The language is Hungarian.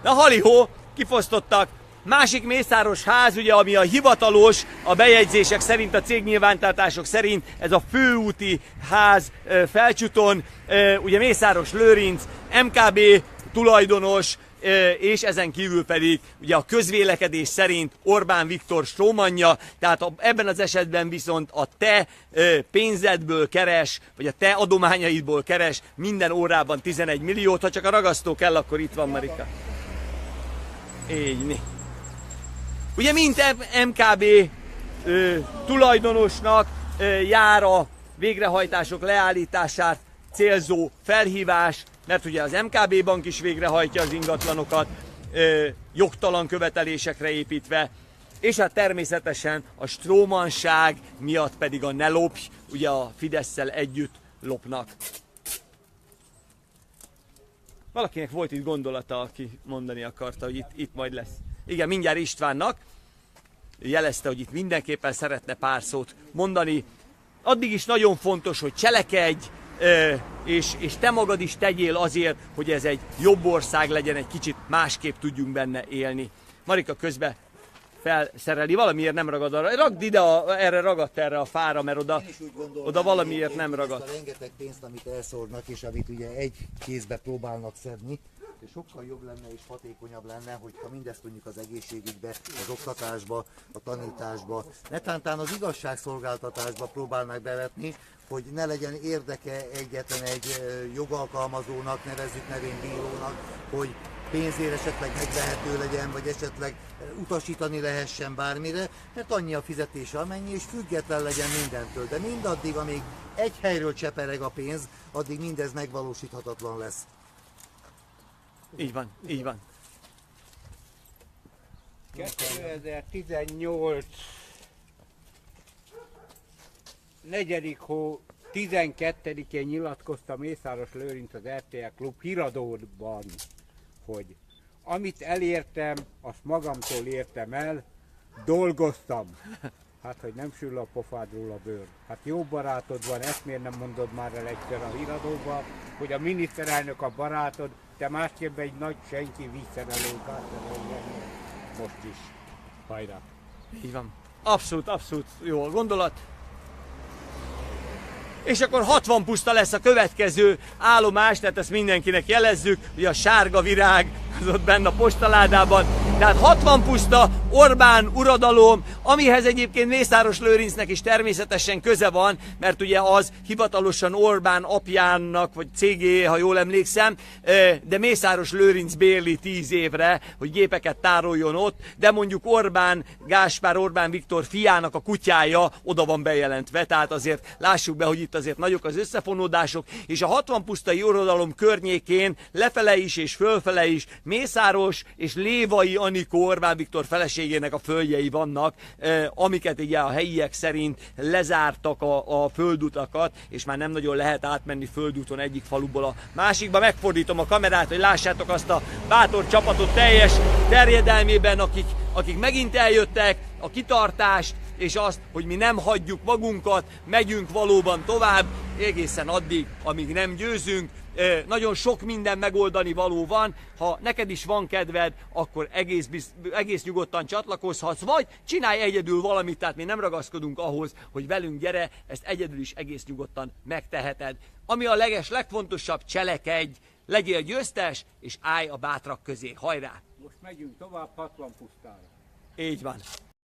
Na halihó, kifosztottak. Másik Mészáros ház, ugye, ami a hivatalos, a bejegyzések szerint, a cégnyilvántartások szerint, ez a főúti ház Felcsúton, ugye Mészáros Lőrinc, MKB tulajdonos, és ezen kívül pedig ugye a közvélekedés szerint Orbán Viktor strómanja, tehát ebben az esetben viszont a te pénzedből keres, vagy a te adományaidból keres minden órában 11 milliót, ha csak a ragasztó kell, akkor itt van Marika. Így. Ugye mint MKB tulajdonosnak jár a végrehajtások leállítását célzó felhívás, mert ugye az MKB bank is végrehajtja az ingatlanokat, jogtalan követelésekre építve, és hát természetesen a strómanság miatt pedig a ne lopj, ugye a Fidesszel együtt lopnak. Valakinek volt itt gondolata, aki mondani akarta, hogy itt majd lesz. Igen, mindjárt Istvánnak jelezte, hogy itt mindenképpen szeretne pár szót mondani. Addig is nagyon fontos, hogy cselekedj, és te magad is tegyél azért, hogy ez egy jobb ország legyen, egy kicsit másképp tudjunk benne élni. Marika közben felszereli, valamiért nem ragad arra. Ragd ide, ragadt erre a fára, mert oda valamiért nem ragad. A rengeteg pénzt, amit elszórnak, és amit ugye egy kézbe próbálnak szedni, és sokkal jobb lenne és hatékonyabb lenne, hogyha mindezt mondjuk az egészségügybe, az oktatásba, a tanításba, netántán az igazságszolgáltatásba próbálnak bevetni, hogy ne legyen érdeke egyetlen egy jogalkalmazónak, nevezzük nevén bírónak, hogy pénzért esetleg megvehető legyen, vagy esetleg utasítani lehessen bármire, mert annyi a fizetése amennyi, és független legyen mindentől. De mindaddig, amíg egy helyről csepereg a pénz, addig mindez megvalósíthatatlan lesz. Így van, így van. 2018 4. hó 12-én nyilatkozta Mészáros Lőrinc az RTL Klub híradóban, hogy amit elértem, azt magamtól értem el, dolgoztam. Hát, hogy nem sül a pofádról a bőr. Hát jó barátod van, ezt miért nem mondod már el egyszer a híradóban, hogy a miniszterelnök a barátod, te másképp egy nagy senki visszavelők most is. Hajrá! Így van. Abszolút, abszolút jó a gondolat. És akkor 60 puszta lesz a következő állomás, tehát ezt mindenkinek jelezzük, hogy a sárga virág az ott benne a postaládában. Tehát 60 puszta, Orbán uradalom, amihez egyébként Mészáros Lőrincnek is természetesen köze van, mert ugye az hivatalosan Orbán apjának, vagy cégé, ha jól emlékszem, de Mészáros Lőrinc bérli 10 évre, hogy gépeket tároljon ott, de mondjuk Orbán Viktor fiának a kutyája oda van bejelentve, tehát azért lássuk be, hogy itt azért nagyok az összefonódások, és a 60 pusztai uradalom környékén lefele is és fölfele is Mészáros és Lévai Anikó Orbán Viktor feleségének a földjei vannak, amiket ugye a helyiek szerint lezártak a földutakat, és már nem nagyon lehet átmenni földúton egyik faluból a másikba. Megfordítom a kamerát, hogy lássátok azt a bátor csapatot teljes terjedelmében, akik megint eljöttek, a kitartást, és azt, hogy mi nem hagyjuk magunkat, megyünk valóban tovább, egészen addig, amíg nem győzünk. Nagyon sok minden megoldani való van, ha neked is van kedved, akkor egész nyugodtan csatlakozhatsz, vagy csinálj egyedül valamit, tehát mi nem ragaszkodunk ahhoz, hogy velünk gyere, ezt egyedül is egész nyugodtan megteheted. Ami a legfontosabb, cselekedj, legyél győztes, és állj a bátrak közé, hajrá! Most megyünk tovább 60 pusztára. Így van.